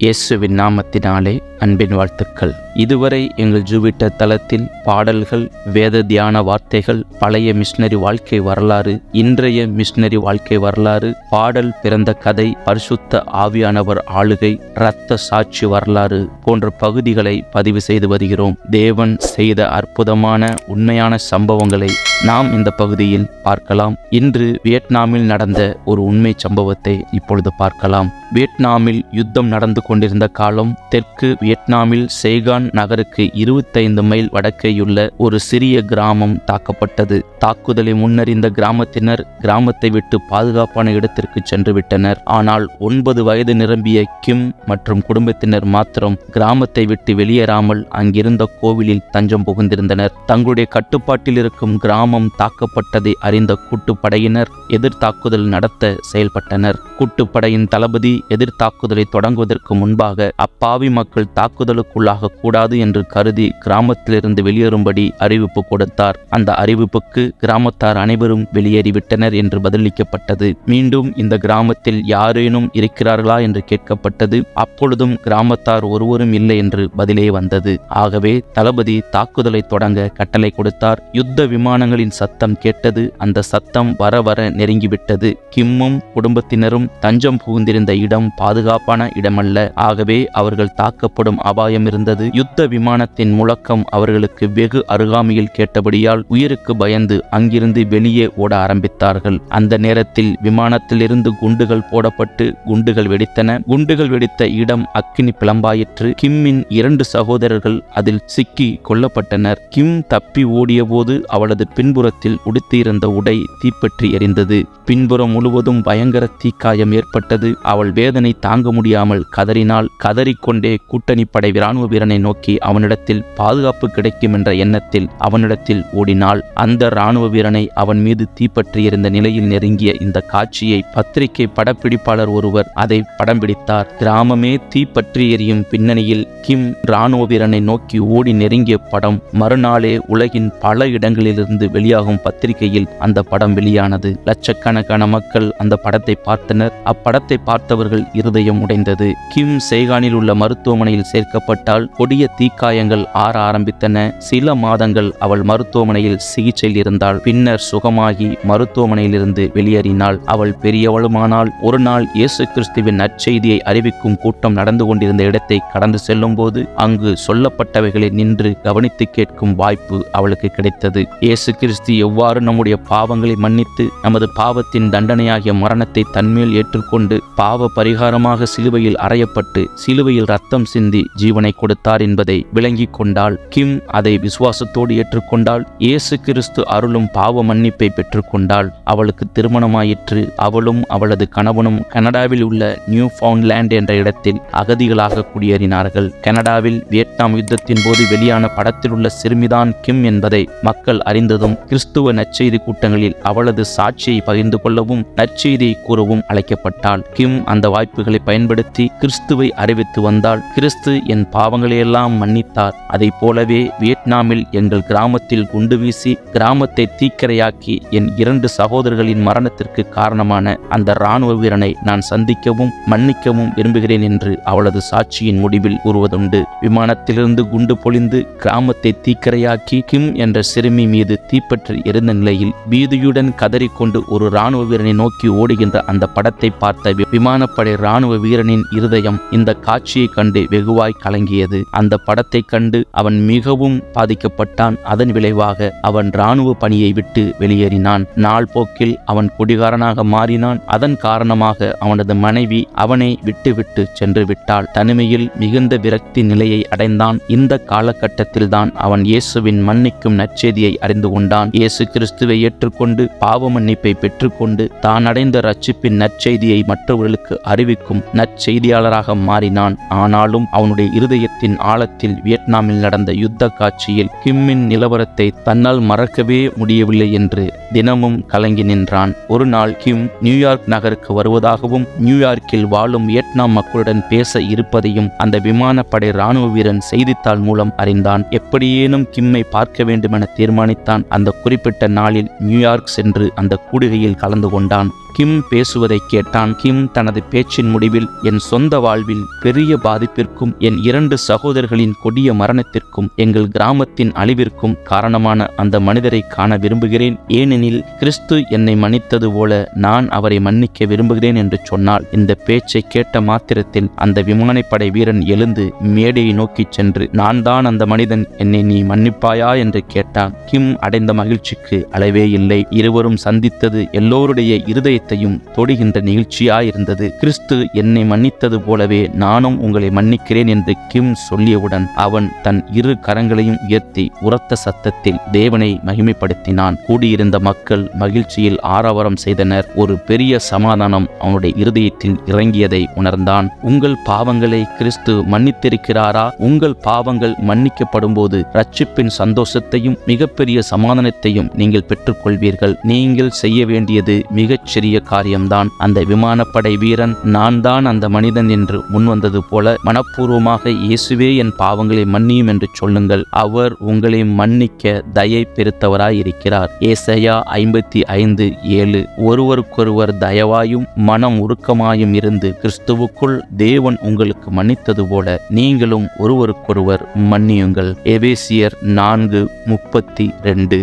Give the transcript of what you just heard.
இயேசுவின் நாமத்தினாலே அன்பின் வாழ்த்துக்கள். இதுவரை எங்கள் ஜூபிட்டர் தளத்தில் பாடல்கள், வேத தியான வார்த்தைகள், பழைய மிஷினரி வாழ்க்கை வரலாறு, இன்றைய மிஷினரி வாழ்க்கை வரலாறு, பாடல் பிறந்த கதை, பரிசுத்த ஆவியானவர் ஆளுகை, இரத்த சாட்சி வரலாறு போன்ற பகுதிகளை பதிவு செய்து வருகிறோம். தேவன் செய்த அற்புதமான உண்மையான சம்பவங்களை நாம் இந்த பகுதியில் பார்க்கலாம். இன்று வியட்நாமில் நடந்த ஒரு உண்மை சம்பவத்தை இப்பொழுது பார்க்கலாம். வியட்நாமில் யுத்தம் நடந்து கொண்டிருந்த காலம். தெற்கு வியட்நாமில் சேகான் நகருக்கு 25 மைல் வடக்கேயுள்ள ஒரு சிறிய கிராமம் தாக்கப்பட்டது. தாக்குதலை முன்னறிந்த கிராமத்தினர் கிராமத்தை விட்டு பாதுகாப்பான இடத்திற்கு சென்று விட்டனர். ஆனால் 9 வயது நிரம்பிய கிம் மற்றும் குடும்பத்தினர் மாத்திரம் கிராமத்தை விட்டு வெளியேறாமல் அங்கிருந்த கோவிலில் தஞ்சம் புகுந்திருந்தனர். தங்களுடைய கட்டுப்பாட்டில் இருக்கும் கிராமம் தாக்கப்பட்டதை அறிந்த கூட்டுப்படையினர் எதிர்த்தாக்குதல் நடத்த செயல்பட்டனர். கூட்டுப்படையின் தளபதி எதிர்த்தாக்குதலை தொடங்குவதற்கு முன்பாக அப்பாவி மக்கள் தாக்குதலுக்குள்ளாக கூடாது என்று கருதி கிராமத்திலிருந்து வெளியேறும்படி அறிவிப்பு கொடுத்தார். அந்த அறிவிப்புக்கு கிராமத்தார் அனைவரும் வெளியேறிவிட்டனர் என்று பதிலளிக்கப்பட்டது. மீண்டும் இந்த கிராமத்தில் யாரேனும் இருக்கிறார்களா என்று கேட்கப்பட்டது. அப்பொழுதும் கிராமத்தார் ஒருவரும் இல்லை என்று பதிலே வந்தது. ஆகவே தளபதி தாக்குதலை தொடங்க கட்டளை கொடுத்தார். யுத்த விமானங்களின் சத்தம் கேட்டது. அந்த சத்தம் வர வர நெருங்கிவிட்டது. கிம்மும் குடும்பத்தினரும் தஞ்சம் புகுந்திருந்த இடம் பாதுகாப்பான இடமல்ல. ஆகவே அவர்கள் தாக்கப்படும் அபாயம் இருந்தது. யுத்த விமானத்தின் முழக்கம் அவர்களுக்கு வெகு அருகாமையில் கேட்டபடியால் உயிருக்கு பயந்து அங்கிருந்து வெளியே ஓட ஆரம்பித்தார்கள். அந்த நேரத்தில் விமானத்திலிருந்து குண்டுகள் போடப்பட்டு குண்டுகள் வெடித்தன. குண்டுகள் வெடித்த இடம் அக்கினி பிளம்பாயிற்று. கிம்மின் 2 சகோதரர்கள் அதில் சிக்கி கொல்லப்பட்டனர். கிம் தப்பி ஓடிய போது அவளது பின்புறத்தில் உடுத்தியிருந்த உடை தீப்பற்றி எரிந்தது. பின்புறம் முழுவதும் பயங்கர தீக்காயம் ஏற்பட்டது. அவள் வேதனை தாங்க முடியாமல் கதறினாள். கதறிக்கொண்டே கூட்டணி படை இராணுவ வீரனை நோக்கி அவனிடத்தில் பாதுகாப்பு கிடைக்கும் என்ற எண்ணத்தில் அவனிடத்தில் ஓடினாள். அந்த இராணுவ வீரனை அவன் மீது தீப்பற்றி எறிந்த நிலையில் நெருங்கிய இந்த காட்சியை பத்திரிகை படப்பிடிப்பாளர் ஒருவர் அதை படம் பிடித்தார். கிராமமே தீப்பற்றி எரியும் பின்னணியில் கிம் இராணுவ வீரனை நோக்கி ஓடி நெருங்கிய படம் மறுநாளே உலகின் பல இடங்களிலிருந்து வெளியாகும் பத்திரிகையில் அந்த படம் வெளியானது. லட்சக்கணக்கான மக்கள் அந்த படத்தை பார்த்தனர். அப்படத்தை பார்த்தவர்கள் இருதயம் உடைந்தது. கிம் சேகானில் உள்ள மருத்துவமனையில் சேர்க்கப்பட்டால் கொடிய தீக்காயங்கள் ஆற ஆரம்பித்தன. சில மாதங்கள் அவள் மருத்துவமனையில் சிகிச்சையில் இருந்தாள். பின்னர் சுகமாகி மருத்துவமனையிலிருந்து வெளியேறினாள். அவள் பெரியவளுமானால். ஒரு நாள் இயேசு கிறிஸ்துவின் நற்செய்தியை அறிவிக்கும் கூட்டம் நடந்து கொண்டிருந்த இடத்தை கடந்து செல்லும் போது அங்கு சொல்லப்பட்டவைகளை நின்று கவனித்து கேட்கும் வாய்ப்பு அவளுக்கு கிடைத்தது. இயேசு கிறிஸ்து எவ்வாறு நம்முடைய பாவங்களை மன்னித்து நமது பாவத்தின் தண்டனையாகிய மரணத்தை தன்மேல் ஏற்றுக்கொண்டு பாவ பரிகாரமாக சிலுவையில் அறையப்பட்டு சிலுவையில் ரத்தம் சிந்தி ஜீவனை கொடுத்தார் என்பதை விளங்கிக் கொண்டாள். கிம் அதை விசுவாசத்தோடு ஏற்றுக்கொண்டாள். இயேசு கிறிஸ்து அருளும் பாவ மன்னிப்பை பெற்றுக்கொண்டாள். அவளுக்கு திருமணமாயிற்று. அவளும் அவளது கணவனும் கனடாவில் உள்ள நியூ ஃபவுண்ட்லேண்ட் என்ற இடத்தில் அகதிகளாக குடியேறினார்கள். கனடாவில் வியட்நாம் யுத்தத்தின் போது வெளியான படத்தில் உள்ள சிறுமிதான் கிம் என்பதை மக்கள் அறிந்ததும் கிறிஸ்துவ நற்செய்தி கூட்டங்களில் அவளது சாட்சியை பகிர்ந்து கொள்ளவும் நற்செய்தியை கூறவும் அழைக்கப்பட்டாள். கிம் அந்த வாய்ப்புகளை பயன்படுத்தி கிறிஸ்துவை அறிவித்து வந்தாள். கிறிஸ்து என் பாவங்களையெல்லாம் மன்னித்தார். அதை போலவே வியட்நாமில் எங்கள் கிராமத்தில் குண்டு வீசி கிராமத்தை தீக்கிரையாக்கி என் 2 சகோதரர்களின் மரணத்திற்கு காரணமான அந்த இராணுவ வீரனை நான் சந்திக்கவும் மன்னிக்கவும் விரும்புகிறேன் என்று அவளது சாட்சியின் முடிவில் கூறுவதுண்டு. விமானத்திலிருந்து குண்டு பொழிந்து கிராமத்தை தீக்கிரையாக்கி கிம் என்ற சிறுமி மீது தீப்பற்றி எரிந்த நிலையில் பீதியுடன் கதறிக்கொண்டு ஒரு இராணுவ வீரனை நோக்கி ஓடுகின்ற அந்த படத்தை பார்த்த விமானப்படை இராணுவ வீரனின் இருதயம் இந்த காட்சியை கண்டு வெகுவாய் கலங்கியது. அந்த படத்தை கண்டு அவன் மிகவும் பாதிக்கப்பட்டான். அதன் விளைவாக அவன் இராணுவ பணியை விட்டு வெளியேறினான். நாள் போக்கில் அவன் குடிகாரனாக மாறினான். அதன் காரணமாக அவனது மனைவி அவனை விட்டு சென்று விட்டாள். தனிமையில் மிகுந்த விரக்தி நிலையை அடைந்தான். இந்த காலகட்டத்தில் தான் அவன் இயேசுவின் மன்னிக்கும் நற்செய்தியை அறிந்து கொண்டான். இயேசு கிறிஸ்துவை ஏற்றுக்கொண்டு பாவ மன்னிப்பை பெற்றுக்கொண்டு தான் அடைந்த ரட்சிப்பின் நற்செய்தியை மற்றவர்களுக்கு அறிவிக்கும் நற்செய்தியாளராக மாறினான். ஆனாலும் அவனுடைய இருதயத்தின் ஆழத்தில் வியட்நாமில் நடந்த யுத்த காட்சியில் கிம்மின் நிலவரத்தை தன்னால் மறக்கவே முடியவில்லை என்று தினமும் கலங்கி நின்றான். ஒரு நாள் கிம் நியூயார்க் நகருக்கு வருவதாகவும் நியூயார்க்கில் வாழும் வியட்நாம் மக்களுடன் பேச இருப்பதையும் அந்த விமானப்படை இராணுவ வீரன் செய்தித்தாள் மூலம் அறிந்தான். எப்படியேனும் கிம்மை பார்க்க வேண்டும் என தீர்மானித்தான். அந்த குறிப்பிட்ட நாளில் நியூயார்க் சென்று அந்த கூடுகையில் கலந்து கொண்டான். கிம் பேசுவதை கேட்டான். கிம் தனது பேச்சின் முடிவில், என் சொந்த வாழ்வில் பெரிய பாதிப்பிற்கும் என் 2 சகோதரர்களின் கொடிய மரணத்திற்கும் எங்கள் கிராமத்தின் அழிவிற்கும் காரணமான அந்த மனிதரை காண விரும்புகிறேன். ஏனெனில் கிறிஸ்து என்னை மன்னித்தது போல நான் அவரை மன்னிக்க விரும்புகிறேன் என்று சொன்னாள். இந்த பேச்சை கேட்ட மாத்திரத்தில் அந்த விமானப்படை வீரன் எழுந்து மேடையை நோக்கி சென்று, நான் தான் அந்த மனிதன், என்னை நீ மன்னிப்பாயா என்று கேட்டான். கிம் அடைந்த மகிழ்ச்சிக்கு அளவே இல்லை. இருவரும் சந்தித்தது எல்லோருடைய இருதயத்தையும் தொடுகின்ற நிகழ்ச்சியாயிருந்தது. கிறிஸ்து என்னை மன்னித்தது போலவே நானும் உங்களை மன்னிக்கிறேன் என்று கிம் சொல்லியவுடன் அவன் தன் 2 கரங்களையும் உயர்த்தி உரத்த சத்தத்தில் தேவனை மகிமைப்படுத்தினான். கூடியிருந்த மக்கள் மகிழ்ச்சியில் ஆரவாரம் செய்தனர். ஒரு பெரிய சமாதானம் அவனுடைய இருதயத்தில் இறங்கியதை உணர்ந்தான். உங்கள் பாவங்களை கிறிஸ்து மன்னித்திருக்கிறாரா? உங்கள் பாவங்கள் மன்னிக்கப்படும் போது ரட்சிப்பின் சந்தோஷத்தையும் மிகப்பெரிய சமாதானத்தையும் நீங்கள் பெற்றுக்கொள்வீர்கள். நீங்கள் செய்ய வேண்டியது மிகச்சிறிய காரியம்தான். அந்த விமானப்படை வீரன் நான் தான் அந்த மனிதன் என்று முன்வந்தது போல மனப்பூர்வமாக இயேசுவே என் பாவங்களை மன்னியும் என்று சொல்லுங்கள். அவர் உங்களை மன்னிக்க தயை பெருத்தவராயிருக்கிறார். ஏசாயா 55:7. ஒருவருக்கொருவர் தயவாயும் மனம் உருக்கமாயும் இருந்து கிறிஸ்துவுக்குள் தேவன் உங்களுக்கு மன்னித்தது போல நீங்களும் ஒருவருக்கொருவர் மன்னியுங்கள். எபேசியர் 4:32.